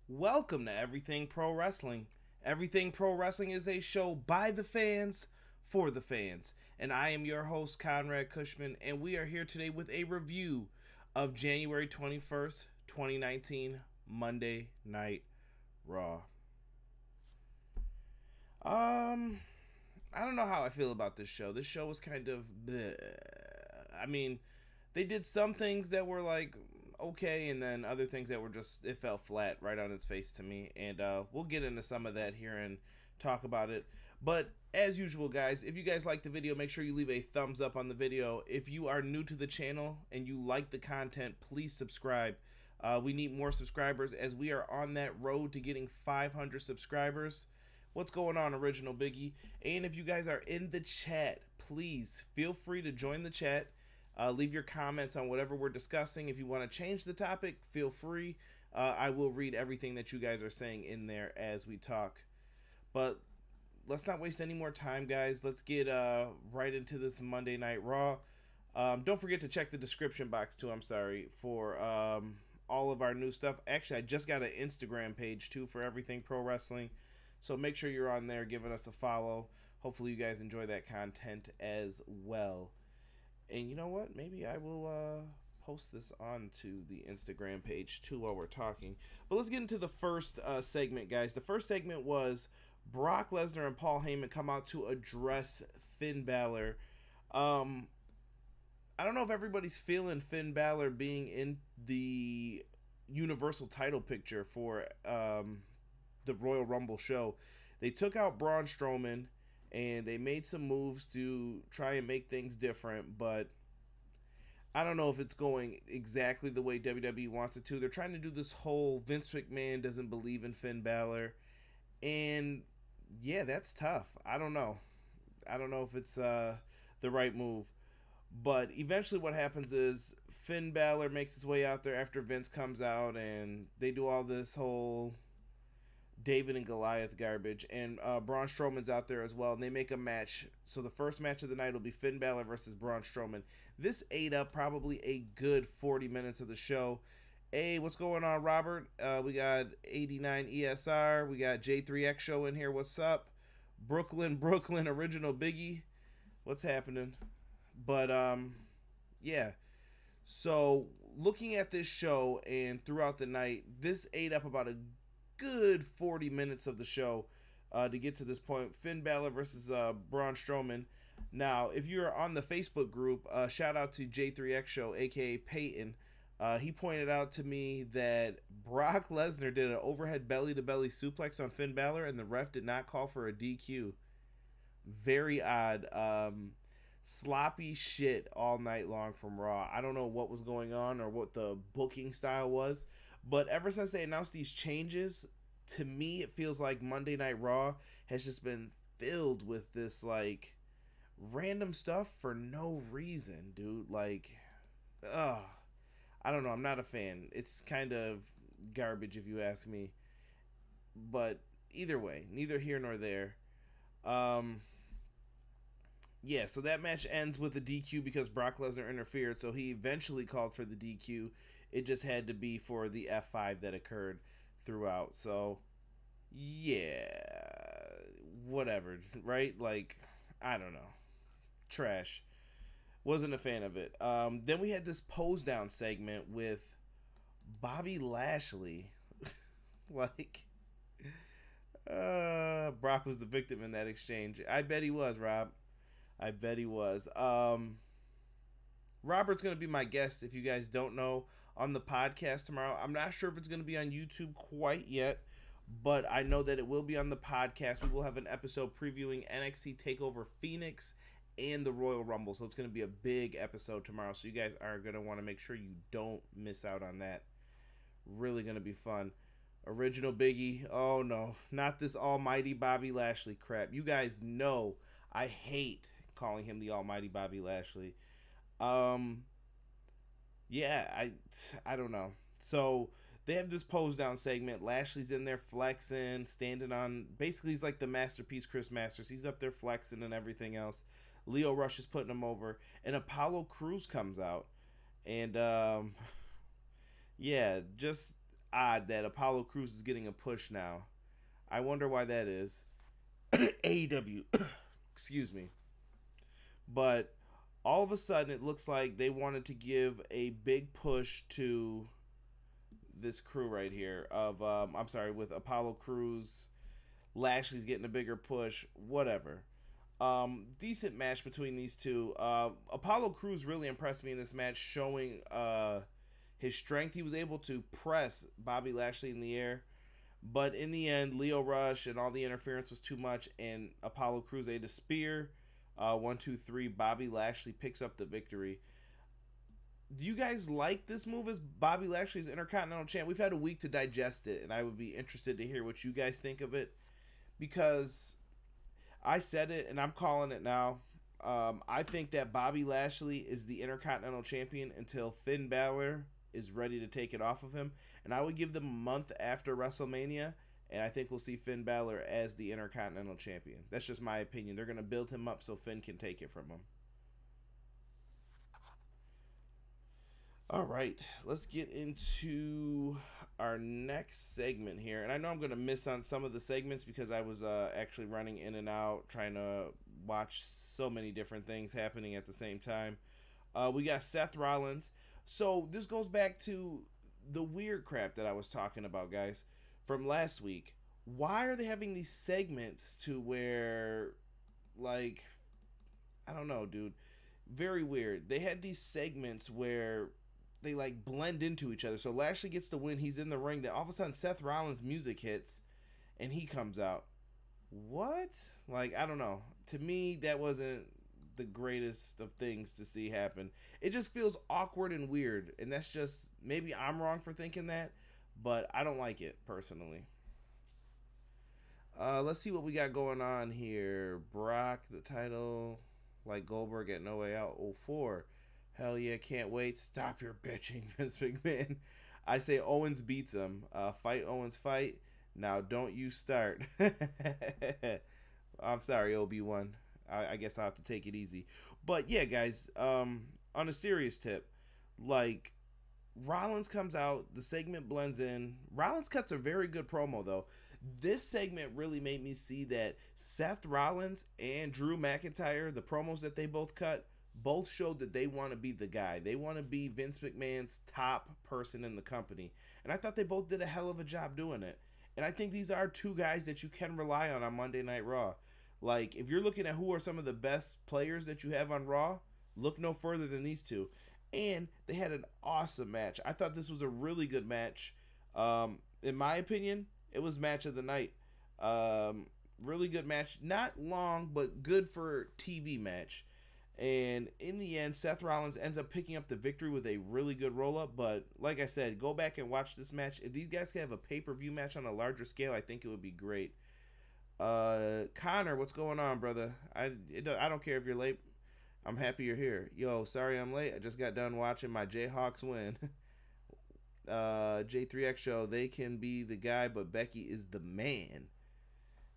Welcome to Everything Pro Wrestling. Everything Pro Wrestling is a show by the fans, for the fans. And I am your host, Conrad Cushman, and we are here today with a review of January 21st, 2019, Monday Night Raw. I don't know how I feel about this show. This show was kind of bleh. I mean, they did some things that were like okay, and then other things that were just, it fell flat right on its face to me. And we'll get into some of that here and talk about it. But as usual, guys, if you guys like the video, make sure you leave a thumbs up on the video. If you are new to the channel and you like the content, please subscribe. We need more subscribers as we are on that road to getting 500 subscribers. What's going on, Original Biggie? And if you guys are in the chat, please feel free to join the chat. Leave your comments on whatever we're discussing. If you want to change the topic, feel free. I will read everything that you guys are saying in there as we talk. But let's not waste any more time, guys. Let's get right into this Monday Night Raw. Don't forget to check the description box, too, for all of our new stuff. Actually, I just got an Instagram page, too, for Everything Pro Wrestling. So make sure you're on there, giving us a follow. Hopefully you guys enjoy that content as well. And you know what? Maybe I will post this onto the Instagram page too while we're talking. But let's get into the first segment, guys. The first segment was Brock Lesnar and Paul Heyman come out to address Finn Balor. I don't know if everybody's feeling Finn Balor being in the Universal title picture for the Royal Rumble show. They took out Braun Strowman and they made some moves to try and make things different, but I don't know if it's going exactly the way WWE wants it to. They're trying to do this whole Vince McMahon doesn't believe in Finn Balor, and yeah, that's tough. I don't know if it's the right move, but eventually what happens is Finn Balor makes his way out there after Vince comes out, and they do all this whole David and Goliath garbage, and Braun Strowman's out there as well, and they make a match. So the first match of the night will be Finn Balor versus Braun Strowman. This ate up probably a good 40 minutes of the show. Hey, what's going on, Robert? We got 89 ESR, we got J3X show in here. What's up? Brooklyn, Original Biggie. What's happening? But yeah. So looking at this show and throughout the night, this ate up about a good 40 minutes of the show to get to this point. Finn Balor versus Braun Strowman. Now, if you're on the Facebook group, shout out to J3X Show, aka Peyton. He pointed out to me that Brock Lesnar did an overhead belly-to-belly suplex on Finn Balor, and the ref did not call for a DQ. Very odd. Sloppy shit all night long from Raw. I don't know what was going on or what the booking style was, but ever since they announced these changes, to me it feels like Monday Night Raw has just been filled with this like random stuff for no reason, dude. Like, I don't know. I'm not a fan. It's kind of garbage if you ask me. But either way, neither here nor there. Yeah, so that match ends with a DQ because Brock Lesnar interfered, so he eventually called for the DQ. It just had to be for the F5 that occurred throughout. So, yeah, whatever, right? Like, I don't know. Trash. Wasn't a fan of it. Then we had this pose down segment with Bobby Lashley. Like, Brock was the victim in that exchange. I bet he was, Rob. I bet he was. Robert's going to be my guest, if you guys don't know, on the podcast tomorrow. I'm not sure if it's going to be on YouTube quite yet, but I know that it will be on the podcast. We will have an episode previewing NXT TakeOver Phoenix and the Royal Rumble, so it's going to be a big episode tomorrow, so you guys are going to want to make sure you don't miss out on that. Really going to be fun. Original Biggie, oh no, not this almighty Bobby Lashley crap. You guys know I hate calling him the almighty Bobby Lashley. Yeah, I don't know. So they have this pose down segment. Lashley's in there flexing, standing on, basically he's like the masterpiece Chris Masters. He's up there flexing and everything else. Leo Rush is putting him over, and Apollo Crews comes out, and yeah, just odd that Apollo Crews is getting a push now. I wonder why that is. AEW, excuse me. But all of a sudden, it looks like they wanted to give a big push to this crew right here. With Apollo Crews, Lashley's getting a bigger push. Whatever. Decent match between these two. Apollo Crews really impressed me in this match, showing his strength. He was able to press Bobby Lashley in the air, but in the end, Lio Rush and all the interference was too much, and Apollo Crews ate a spear. 1, 2, 3. Bobby Lashley picks up the victory. Do you guys like this move as Bobby Lashley's Intercontinental Champ? We've had a week to digest it, and I would be interested to hear what you guys think of it, because I said it, and I'm calling it now. I think that Bobby Lashley is the Intercontinental Champion until Finn Balor is ready to take it off of him. And I would give them a month after WrestleMania, and I think we'll see Finn Balor as the Intercontinental Champion. That's just my opinion. They're going to build him up so Finn can take it from him. All right, let's get into our next segment here. And I know I'm going to miss on some of the segments because I was actually running in and out trying to watch so many different things happening at the same time. We got Seth Rollins. So this goes back to the weird crap that I was talking about, guys, from last week. Why are they having these segments to where, like, I don't know, dude. Very weird. They had these segments where they like blend into each other. So Lashley gets the win. He's in the ring. Then all of a sudden Seth Rollins' music hits and he comes out. What? Like, I don't know. To me, that wasn't the greatest of things to see happen. It just feels awkward and weird. And that's just, maybe I'm wrong for thinking that, but I don't like it personally. Let's see what we got going on here. Brock, the title, like Goldberg at No Way Out 04. Hell yeah, can't wait. Stop your bitching, Vince McMahon. I say Owens beats him. Fight Owens, fight. Now don't you start. I'm sorry, Obi-Wan. I guess I'll have to take it easy. But yeah, guys, on a serious tip, like, Rollins comes out, the segment blends in. Rollins cuts a very good promo, though. This segment really made me see that Seth Rollins and Drew McIntyre, the promos that they both cut, both showed that they want to be the guy. They want to be Vince McMahon's top person in the company. And I thought they both did a hell of a job doing it. And I think these are two guys that you can rely on Monday Night Raw. Like, if you're looking at who are some of the best players that you have on Raw, look no further than these two. And they had an awesome match. I thought this was a really good match. In my opinion, it was match of the night. Really good match. Not long, but good for TV match. And in the end, Seth Rollins ends up picking up the victory with a really good roll-up. But like I said, go back and watch this match. If these guys could have a pay-per-view match on a larger scale, I think it would be great. Connor, what's going on, brother? I don't care if you're late. I'm happy you're here. Yo, sorry I'm late. I just got done watching my Jayhawks win. J3X show, they can be the guy, but Becky is the man.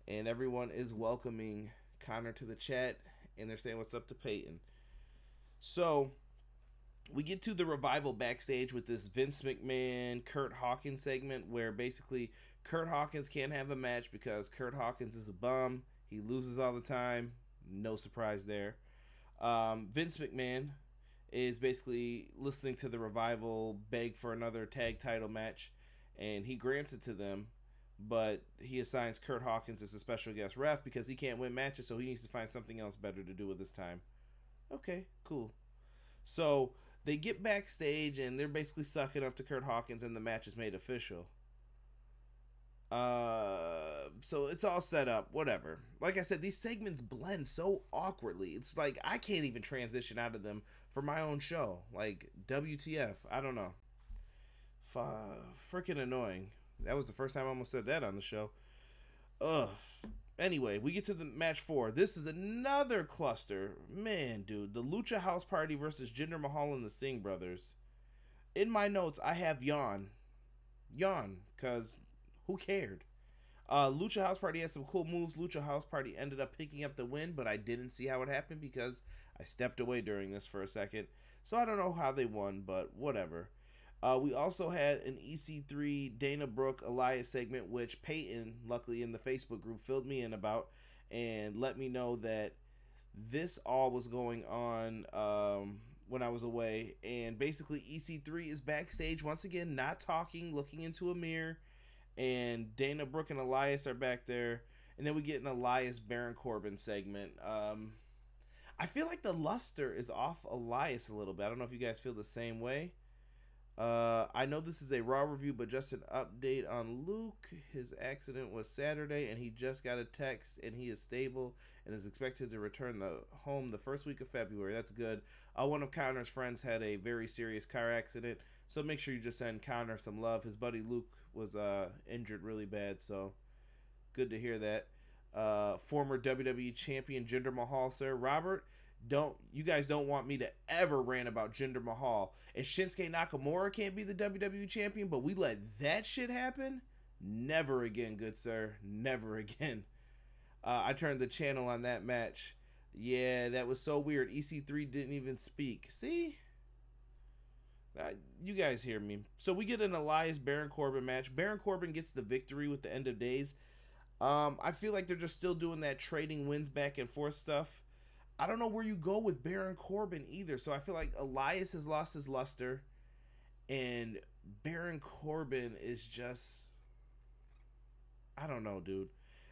And everyone is welcoming Connor to the chat. And they're saying what's up to Peyton. So we get to the Revival backstage with this Vince McMahon, Kurt Hawkins segment where basically Kurt Hawkins can't have a match because Kurt Hawkins is a bum. He loses all the time. No surprise there. Vince McMahon is basically listening to the Revival beg for another tag title match, and he grants it to them. But he assigns Kurt Hawkins as a special guest ref because he can't win matches, so he needs to find something else better to do with his time. Okay, cool. So they get backstage, and they're basically sucking up to Kurt Hawkins, and the match is made official. So it's all set up, whatever. Like I said, these segments blend so awkwardly. It's like I can't even transition out of them for my own show. Like, WTF, I don't know. Freaking annoying. That was the first time I almost said that on the show. Ugh. Anyway, we get to the match 4. This is another cluster. Man, dude. The Lucha House Party versus Jinder Mahal and the Singh Brothers. In my notes, I have yawn. Yawn, because who cared? Lucha House Party had some cool moves. Lucha House Party ended up picking up the win, but I didn't see how it happened because I stepped away during this for a second. So I don't know how they won, but whatever. We also had an EC3 Dana Brooke Elias segment, which Peyton, luckily in the Facebook group, filled me in about and let me know that this all was going on when I was away. And basically, EC3 is backstage once again, not talking, looking into a mirror. And Dana Brooke and Elias are back there. And then we get an Elias Baron Corbin segment. I feel like the luster is off Elias a little bit. I don't know if you guys feel the same way. I know this is a Raw review, but just an update on Luke. His accident was Saturday, and he just got a text, and he is stable and is expected to return home the first week of February. That's good. One of Connor's friends had a very serious car accident, so make sure you just send Connor some love. His buddy Luke was injured really bad, so good to hear that. Former WWE champion Jinder Mahal, sir. Robert, you guys don't want me to ever rant about Jinder Mahal and Shinsuke Nakamura can't be the WWE champion, but we let that shit happen? Never again, good sir. Never again. I turned the channel on that match. Yeah, that was so weird. EC3 didn't even speak. See? You guys hear me. So we get an Elias Baron Corbin match. Baron Corbin gets the victory with the end of days. I feel like they're just still doing that trading wins back and forth stuff. I don't know where you go with Baron Corbin either. So I feel like Elias has lost his luster. And Baron Corbin is just... I don't know, dude.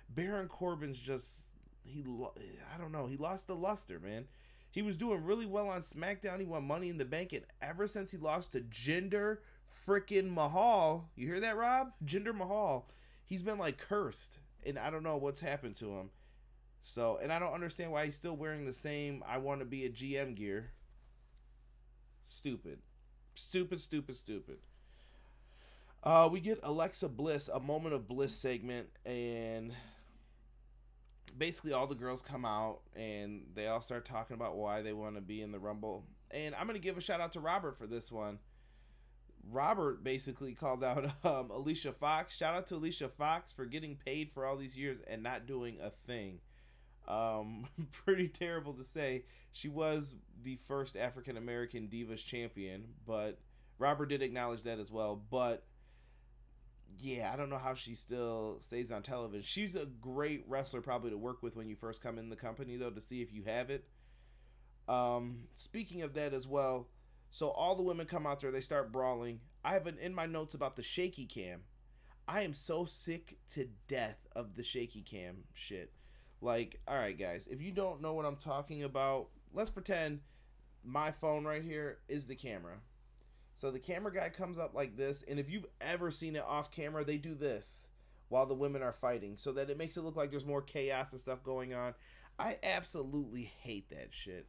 Baron Corbin's just... I don't know. He lost the luster, man. He was doing really well on SmackDown. He won Money in the Bank. And ever since he lost to Jinder freaking Mahal... You hear that, Rob? Jinder Mahal. He's been, like, cursed. And I don't know what's happened to him. So, and I don't understand why he's still wearing the same I want to be a GM gear. Stupid. Stupid, stupid, stupid. We get Alexa Bliss, a Moment of Bliss segment, and basically all the girls come out and they all start talking about why they want to be in the Rumble. And I'm going to give a shout out to Robert for this one. Robert basically called out Alicia Fox. Shout out to Alicia Fox for getting paid for all these years and not doing a thing. Pretty terrible to say. She was the first African American Divas champion, but Robert did acknowledge that as well. But yeah, I don't know how she still stays on television. She's a great wrestler probably to work with when you first come in the company, though, to see if you have it. Speaking of that as well, so all the women come out there, they start brawling. I have in my notes about the shaky cam. I am so sick to death of the shaky cam shit. Like, all right, guys, if you don't know what I'm talking about, let's pretend my phone right here is the camera. So the camera guy comes up like this, and if you've ever seen it off camera, they do this while the women are fighting so that it makes it look like there's more chaos and stuff going on. I absolutely hate that shit.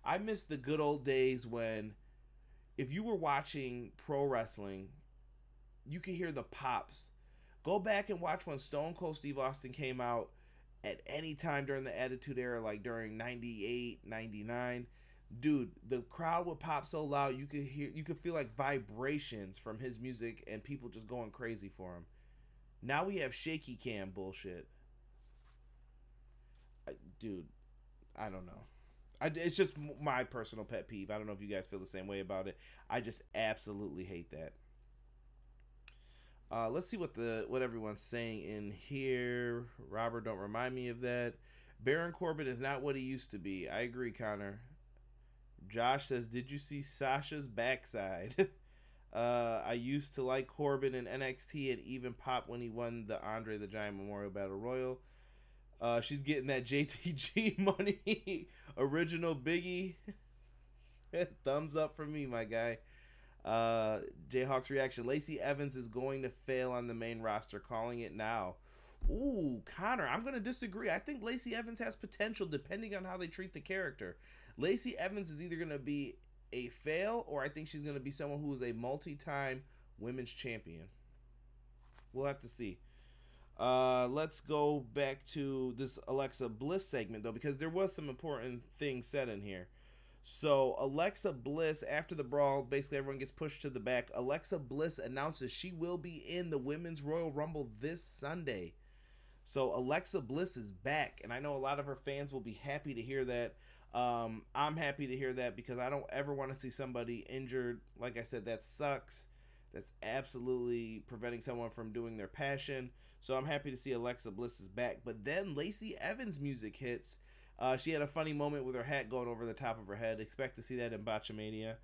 I miss the good old days when if you were watching pro wrestling, you could hear the pops. Go back and watch when Stone Cold Steve Austin came out at any time during the Attitude Era, like during 98, 99. Dude, the crowd would pop so loud you could feel like vibrations from his music and people just going crazy for him. Now we have shaky cam bullshit. Dude, I don't know. It's just my personal pet peeve. I don't know if you guys feel the same way about it. I just absolutely hate that. Let's see what everyone's saying in here. Robert, don't remind me of that. Baron Corbin is not what he used to be. I agree, Connor. Josh says, did you see Sasha's backside? I used to like Corbin in NXT and even pop when he won the Andre the Giant Memorial Battle Royal. She's getting that JTG money. Original Biggie. Thumbs up for me, my guy. Jayhawk's reaction. Lacey Evans is going to fail on the main roster. Calling it now. Ooh, Connor, I'm going to disagree. I think Lacey Evans has potential depending on how they treat the character. Lacey Evans is either going to be a fail or I think she's going to be someone who is a multi-time women's champion. We'll have to see. Let's go back to this Alexa Bliss segment, though, because there was some important things said in here. So Alexa Bliss, after the brawl, basically everyone gets pushed to the back. Alexa Bliss announces she will be in the Women's Royal Rumble this Sunday. So Alexa Bliss is back, and I know a lot of her fans will be happy to hear that. I'm happy to hear that because I don't ever want to see somebody injured. Like I said, that sucks. that's absolutely preventing someone from doing their passion. So I'm happy to see Alexa Bliss is back. But then Lacey Evans' music hits. She had a funny moment with her hat going over the top of her head. Expect to see that in Botchamania.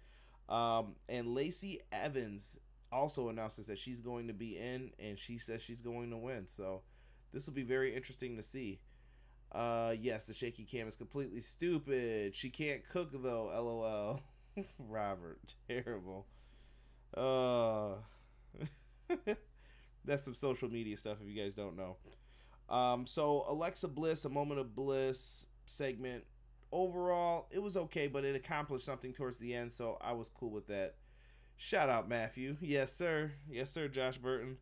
And Lacey Evans also announces that she's going to be in, and she says she's going to win. So this will be very interesting to see. Yes, the shaky cam is completely stupid. She can't cook though, LOL. Robert, terrible. Uh, that's some social media stuff if you guys don't know. So Alexa Bliss, a moment of bliss segment. Overall, it was okay, but it accomplished something towards the end, so I was cool with that. Shout out Matthew. Yes, sir. Yes, sir, Josh Burton.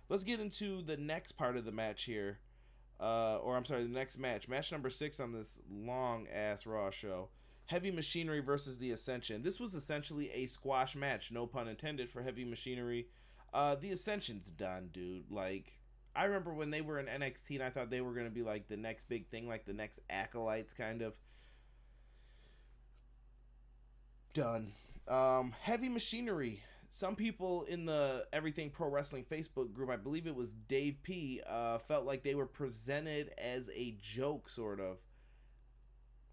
Let's get into the next part of the match here. The next match. Match number 6 on this long-ass Raw show. Heavy Machinery versus The Ascension. This was essentially a squash match, no pun intended, for Heavy Machinery. The Ascension's done, dude. Like, I remember when they were in NXT, and I thought they were going to be, like, the next big thing, like the next Acolytes, kind of. Done. Heavy Machinery. Some people in the Everything Pro Wrestling Facebook group, I believe it was Dave P, felt like they were presented as a joke, sort of.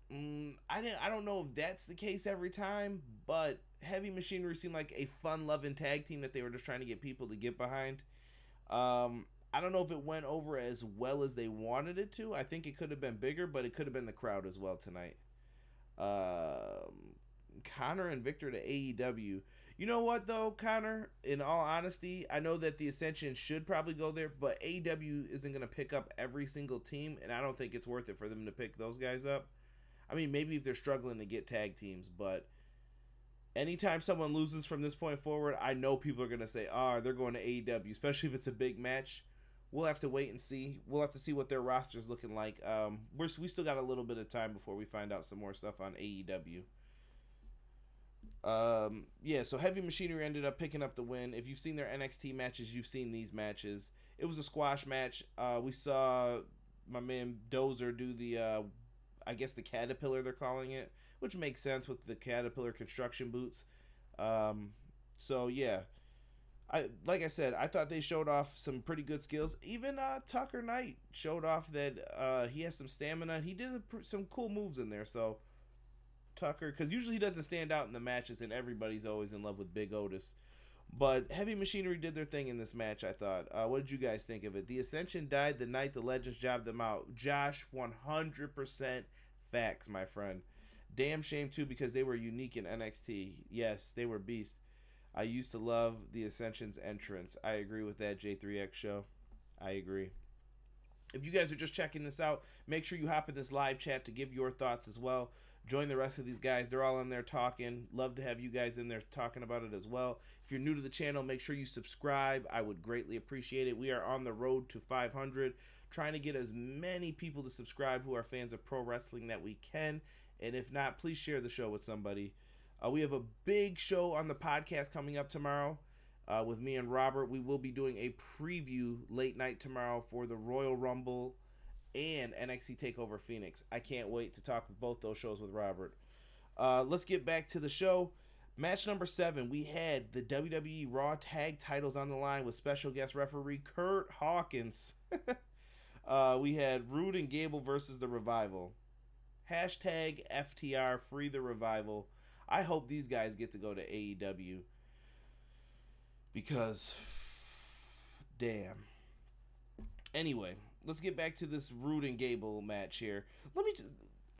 I don't know if that's the case every time, but Heavy Machinery seemed like a fun-loving tag team that they were just trying to get people to get behind. I don't know if it went over as well as they wanted it to. I think it could have been bigger, but it could have been the crowd as well tonight. Connor and Victor to AEW. You know what, though, Connor? In all honesty, I know that the Ascension should probably go there, but AEW isn't going to pick up every single team, and I don't think it's worth it for them to pick those guys up. I mean, maybe if they're struggling to get tag teams, but anytime someone loses from this point forward, I know people are going to say, they're going to AEW, especially if it's a big match. We'll have to wait and see. We'll have to see what their roster's looking like. We still got a little bit of time before we find out some more stuff on AEW. So Heavy Machinery ended up picking up the win. If you've seen their NXT matches, you've seen these matches. It was a squash match. We saw my man Dozer do the, I guess the Caterpillar they're calling it, which makes sense with the Caterpillar construction boots. So yeah, like I said, I thought they showed off some pretty good skills. Even Tucker Knight showed off that he has some stamina. He did some cool moves in there. So Tucker, because usually he doesn't stand out in the matches, and everybody's always in love with Big Otis. But Heavy Machinery did their thing in this match, I thought. What did you guys think of it? The Ascension died the night the Legends jobbed them out. Josh, 100% facts, my friend. Damn shame, too, because they were unique in NXT. Yes, they were beasts. I used to love the Ascension's entrance. I agree with that, J3X show. I agree. If you guys are just checking this out, make sure you hop in this live chat to give your thoughts as well. Join the rest of these guys. They're all in there talking. Love to have you guys in there talking about it as well. If you're new to the channel, make sure you subscribe. I would greatly appreciate it. We are on the road to 500, trying to get as many people to subscribe who are fans of pro wrestling that we can. And if not, please share the show with somebody. We have a big show on the podcast coming up tomorrow with me and Robert. We will be doing a preview late night tomorrow for the Royal Rumble and NXT TakeOver Phoenix. I can't wait to talk with both those shows with Robert. Let's get back to the show. Match number 7, we had the WWE Raw Tag titles on the line with special guest referee Kurt Hawkins. We had Rude and Gable versus The Revival. Hashtag FTR, free The Revival. I hope these guys get to go to AEW. Because, damn. Anyway, let's get back to this Rude and Gable match here.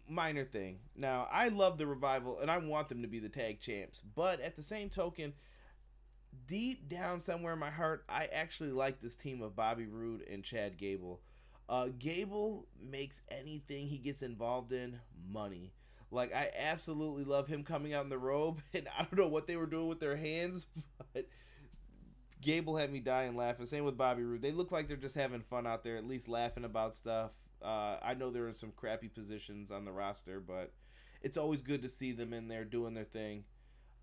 Minor thing. Now, I love The Revival, and I want them to be the tag champs. But at the same token, deep down somewhere in my heart, I actually like this team of Bobby Roode and Chad Gable. Gable makes anything he gets involved in money. Like, I absolutely love him coming out in the robe, and I don't know what they were doing with their hands, but Gable had me dying laughing. Same with Bobby Roode. They look like they're just having fun out there, at least laughing about stuff. I know they're in some crappy positions on the roster, but it's always good to see them in there doing their thing.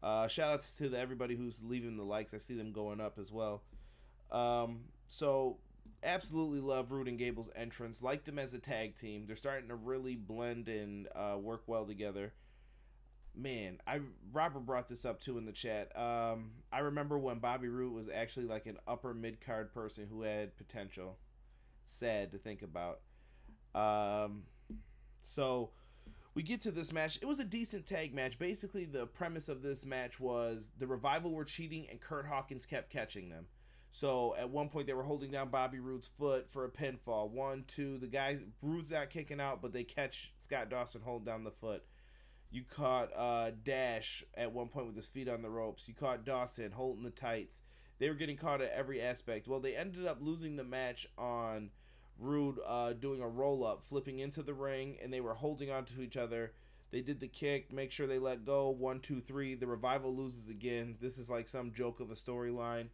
Shout outs to everybody who's leaving the likes. I see them going up as well. So absolutely love Roode and Gable's entrance. Like them as a tag team. They're starting to really blend and work well together. Man, I Robert brought this up too in the chat. I remember when Bobby Roode was actually like an upper mid card person who had potential. Sad to think about. Um, so we get to this match. It was a decent tag match. Basically, the premise of this match was the Revival were cheating and Kurt Hawkins kept catching them. So at one point they were holding down Bobby Roode's foot for a pinfall. 1, 2, the guys Roode's out kicking out, but they catch Scott Dawson hold down the foot. You caught Dash at one point with his feet on the ropes. You caught Dawson holding the tights. They were getting caught at every aspect. Well, they ended up losing the match on Roode doing a roll-up, flipping into the ring, and they were holding on to each other. They did the kick, make sure they let go. 1, 2, 3. The Revival loses again. This is like some joke of a storyline.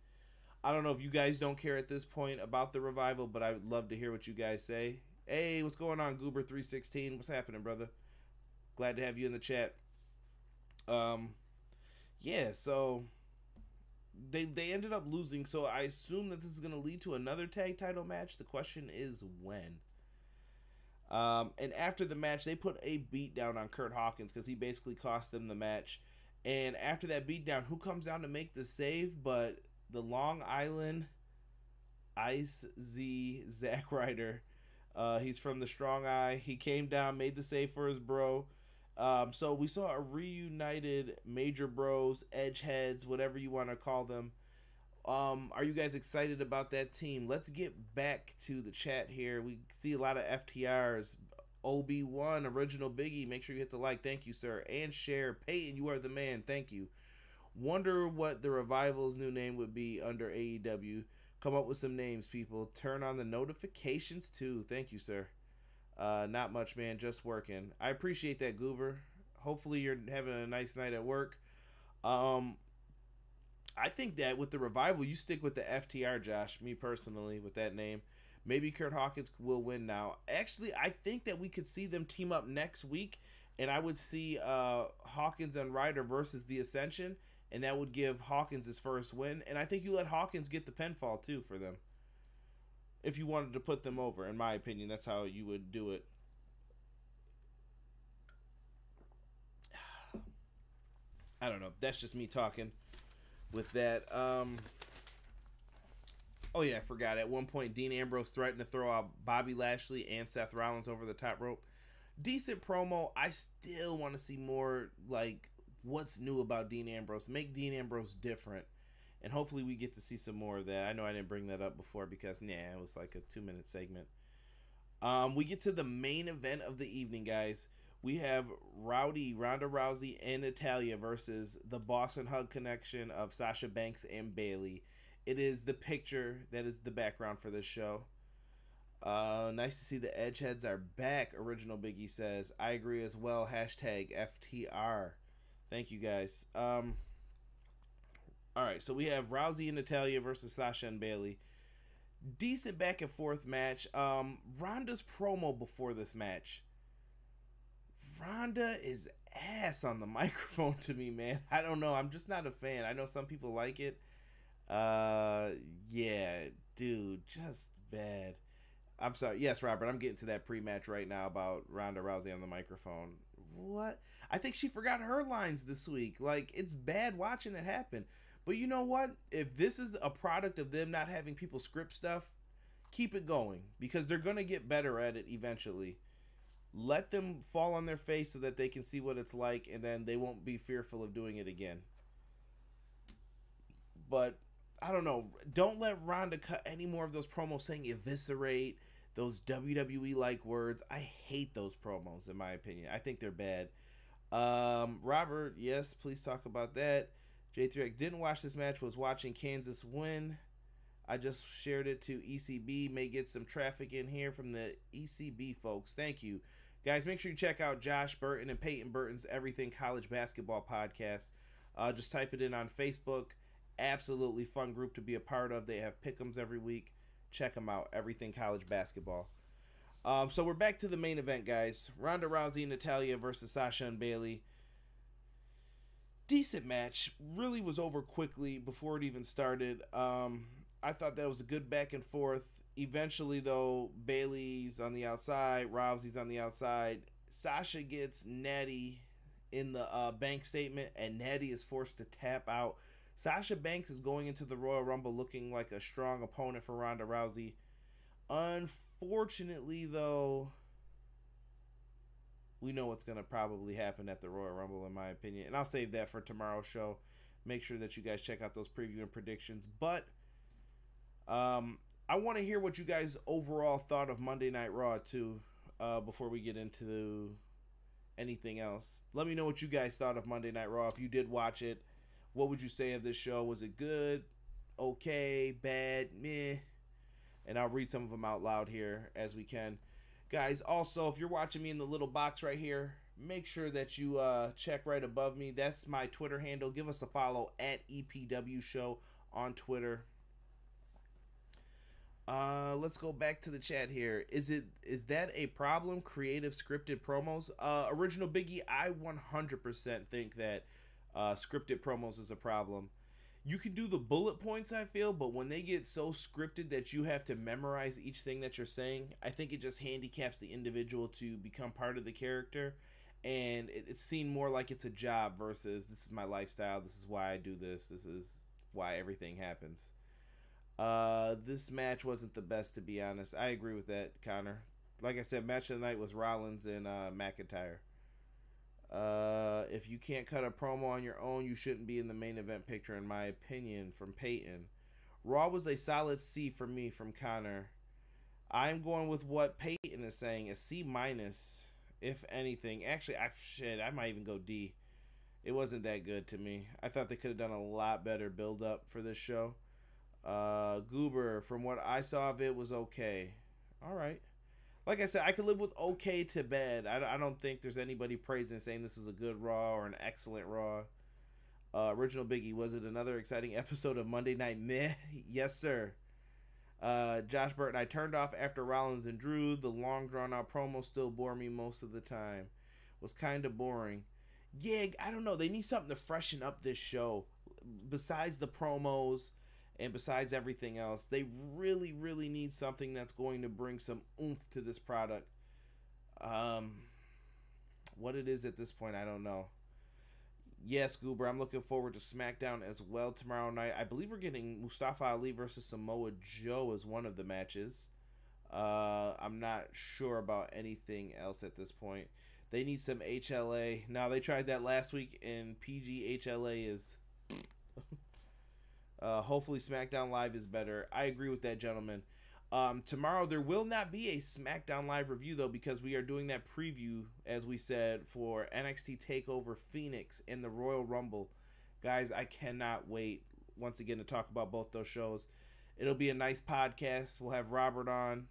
I don't know if you guys don't care at this point about the Revival, but I would love to hear what you guys say. Hey, what's going on, Goober316? What's happening, brother? Glad to have you in the chat. Yeah, so they ended up losing, so I assume that this is going to lead to another tag title match. The question is when. And after the match, they put a beat down on Kurt Hawkins because he basically cost them the match. And after that beat down, who comes down to make the save but the Long Island Ice Z Zack Ryder. He's from the Strong Eye. He came down, made the save for his bro. So we saw a reunited Major Bros, Edgeheads, whatever you want to call them. Are you guys excited about that team? Let's get back to the chat here. We see a lot of FTRs. OB1, Original Biggie, make sure you hit the like. Thank you, sir. And share. Peyton, you are the man. Thank you. Wonder what the Revival's new name would be under AEW. Come up with some names, people. Turn on the notifications, too. Thank you, sir. Not much, man. Just working. I appreciate that, Goober. Hopefully you're having a nice night at work. I think that with the Revival, you stick with the FTR, Josh. Me personally, with that name. Maybe Kurt Hawkins will win now. Actually, I think that we could see them team up next week, and I would see Hawkins and Ryder versus the Ascension, and that would give Hawkins his first win. And I think you let Hawkins get the pinfall, too, for them. If you wanted to put them over, in my opinion, that's how you would do it. I don't know. That's just me talking with that. Oh, yeah, I forgot. At one point, Dean Ambrose threatened to throw out Bobby Lashley and Seth Rollins over the top rope. Decent promo. I still want to see more, like, what's new about Dean Ambrose. Make Dean Ambrose different. And hopefully we get to see some more of that. I know I didn't bring that up before because, it was like a 2-minute segment. We get to the main event of the evening, guys. We have Ronda Rousey and Natalya versus the Boston Hug Connection of Sasha Banks and Bayley. It is the picture that is the background for this show. Nice to see the Edgeheads are back, Original Biggie says. I agree as well. Hashtag FTR. Thank you, guys. Alright, so we have Rousey and Natalya versus Sasha and Bayley. Decent back and forth match. Ronda's promo before this match. Ronda is ass on the microphone to me, man. I don't know. I'm just not a fan. I know some people like it. Yeah, dude, just bad. I'm sorry. Yes, Robert, I'm getting to that pre-match right now about Ronda Rousey on the microphone. What? I think she forgot her lines this week. Like, it's bad watching it happen. But you know what? If this is a product of them not having people script stuff, keep it going. Because they're going to get better at it eventually. Let them fall on their face so that they can see what it's like, and then they won't be fearful of doing it again. But, I don't know. Don't let Ronda cut any more of those promos saying eviscerate, those WWE-like words. I hate those promos, in my opinion. I think they're bad. Robert, yes, please talk about that. J3X didn't watch this match, was watching Kansas win. I just shared it to ECB. May get some traffic in here from the ECB folks. Thank you. Guys, make sure you check out Josh Burton and Peyton Burton's Everything College Basketball podcast. Just type it in on Facebook. Absolutely fun group to be a part of. They have pick'ems every week. Check them out. Everything College Basketball. So we're back to the main event, guys. Ronda Rousey and Natalya versus Sasha and Bayley. Decent match. Really was over quickly before it even started. I thought that was a good back and forth. Eventually, though, Bayley's on the outside. Rousey's on the outside. Sasha gets natty in the bank statement, and Natty is forced to tap out. Sasha Banks is going into the Royal Rumble looking like a strong opponent for Ronda Rousey. Unfortunately, though, we know what's going to probably happen at the Royal Rumble, in my opinion. And I'll save that for tomorrow's show. Make sure that you guys check out those preview and predictions. But I want to hear what you guys overall thought of Monday Night Raw, too, before we get into anything else. Let me know what you guys thought of Monday Night Raw. If you did watch it, what would you say of this show? Was it good, okay, bad, meh? And I'll read some of them out loud here as we can. Guys, also, if you're watching me in the little box right here, make sure that you check right above me. That's my Twitter handle. Give us a follow at EPW Show on Twitter. Let's go back to the chat here. Is that a problem? Creative scripted promos? Original Biggie, I 100% think that scripted promos is a problem. You can do the bullet points, I feel, but when they get so scripted that you have to memorize each thing that you're saying, I think it just handicaps the individual to become part of the character, and it's seen more like it's a job versus this is my lifestyle, this is why I do this is why everything happens. This match wasn't the best, to be honest. I agree with that, Connor. Like I said, match of the night was Rollins and McIntyre. If you can't cut a promo on your own, you shouldn't be in the main event picture, in my opinion, from Peyton. Raw was a solid C for me, from Connor. I'm going with what Peyton is saying, a C minus, if anything. Actually, I might even go D. It wasn't that good to me. I thought they could have done a lot better build up for this show. Goober, from what I saw of it, was okay. All right. Like I said, I could live with okay to bad. I don't think there's anybody praising saying this was a good Raw or an excellent Raw. Original Biggie, was it another exciting episode of Monday Night Meh? Yes, sir. Josh Burton, I turned off after Rollins and Drew. The long drawn-out promo still bore me most of the time. Was kind of boring. Yeah, I don't know. They need something to freshen up this show. Besides the promos and besides everything else, they really, really need something that's going to bring some oomph to this product. What it is at this point, I don't know. Yes, Goober, I'm looking forward to SmackDown as well tomorrow night. I believe we're getting Mustafa Ali versus Samoa Joe as one of the matches. I'm not sure about anything else at this point. They need some HLA. Now, they tried that last week, and PG HLA is... hopefully SmackDown Live is better. I agree with that, gentlemen. Tomorrow there will not be a SmackDown Live review, though, because we are doing that preview, as we said, for NXT TakeOver Phoenix and the Royal Rumble. Guys, I cannot wait, once again, to talk about both those shows. It'll be a nice podcast. We'll have Robert on.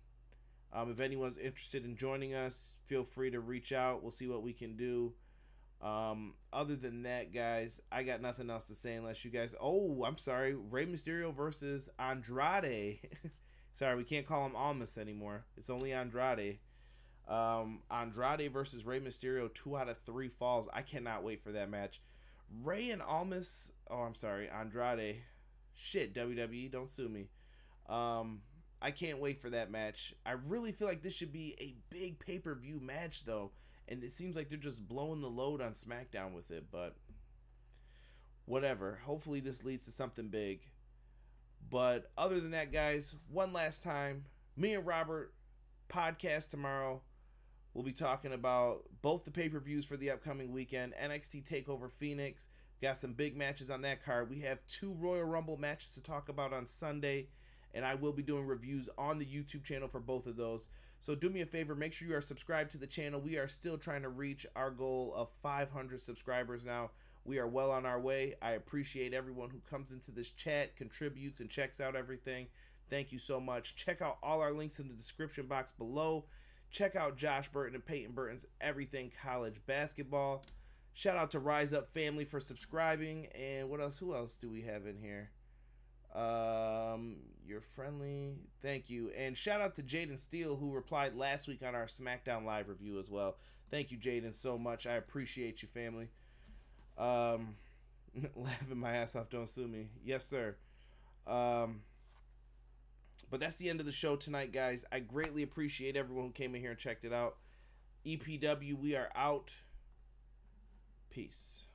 If anyone's interested in joining us, feel free to reach out. We'll see what we can do. Other than that, guys, I got nothing else to say unless you guys... Oh, I'm sorry. Rey Mysterio versus Andrade. Sorry, we can't call him Almas anymore. It's only Andrade. Andrade versus Rey Mysterio, 2 out of 3 falls. I cannot wait for that match. Rey and Almas... Oh, I'm sorry. Andrade. Shit, WWE, don't sue me. I can't wait for that match. I really feel like this should be a big pay-per-view match, though. And it seems like they're just blowing the load on SmackDown with it, but whatever. Hopefully this leads to something big. But other than that, guys, one last time, me and Robert, podcast tomorrow. We'll be talking about both the pay-per-views for the upcoming weekend. NXT TakeOver Phoenix. Got some big matches on that card. We have 2 Royal Rumble matches to talk about on Sunday. And I will be doing reviews on the YouTube channel for both of those. So do me a favor, make sure you are subscribed to the channel. We are still trying to reach our goal of 500 subscribers now. We are well on our way. I appreciate everyone who comes into this chat, contributes, and checks out everything. Thank you so much. Check out all our links in the description box below. Check out Josh Burton and Peyton Burton's Everything College Basketball. Shout out to Rise Up Family for subscribing. And what else? Who else do we have in here? You're friendly. Thank you. And shout out to Jaden Steele, who replied last week on our SmackDown Live review as well. Thank you, Jaden, so much. I appreciate you, family. Laughing my ass off, don't sue me. Yes, sir. But that's the end of the show tonight, guys. I greatly appreciate everyone who came in here and checked it out. EPW, we are out. Peace.